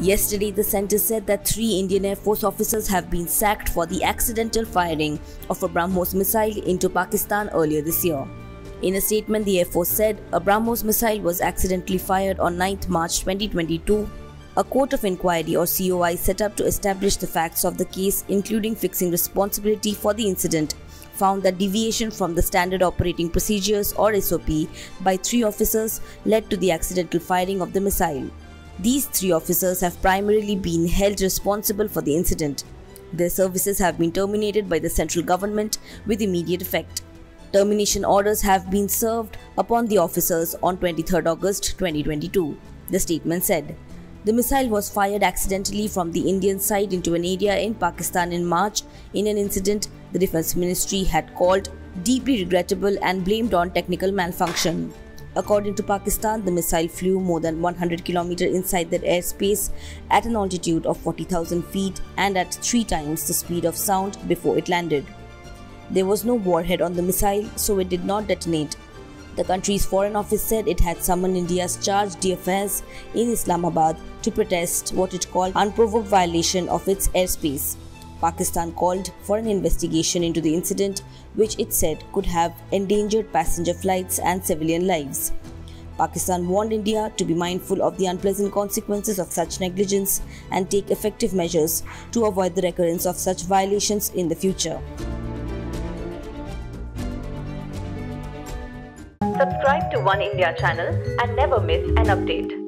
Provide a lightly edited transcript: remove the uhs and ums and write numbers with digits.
Yesterday, the centre said that 3 Indian Air Force officers have been sacked for the accidental firing of a BrahMos missile into Pakistan earlier this year. In a statement, the Air Force said a BrahMos missile was accidentally fired on 9th March 2022. A court of inquiry or COI set up to establish the facts of the case, including fixing responsibility for the incident, found that deviation from the standard operating procedures or SOP by 3 officers led to the accidental firing of the missile. These 3 officers have primarily been held responsible for the incident. Their services have been terminated by the central government with immediate effect. Termination orders have been served upon the officers on 23rd August 2022, the statement said. The missile was fired accidentally from the Indian side into an area in Pakistan in March in an incident the Defence Ministry had called deeply regrettable and blamed on technical malfunction. According to Pakistan, the missile flew more than 100 km inside their airspace at an altitude of 40,000 feet and at 3 times the speed of sound before it landed. There was no warhead on the missile, so it did not detonate. The country's Foreign Office said it had summoned India's charge d'affaires in Islamabad to protest what it called unprovoked violation of its airspace. Pakistan called for an investigation into the incident, which it said could have endangered passenger flights and civilian lives. Pakistan warned India to be mindful of the unpleasant consequences of such negligence and take effective measures to avoid the recurrence of such violations in the future. Subscribe to Oneindia channel and never miss an update.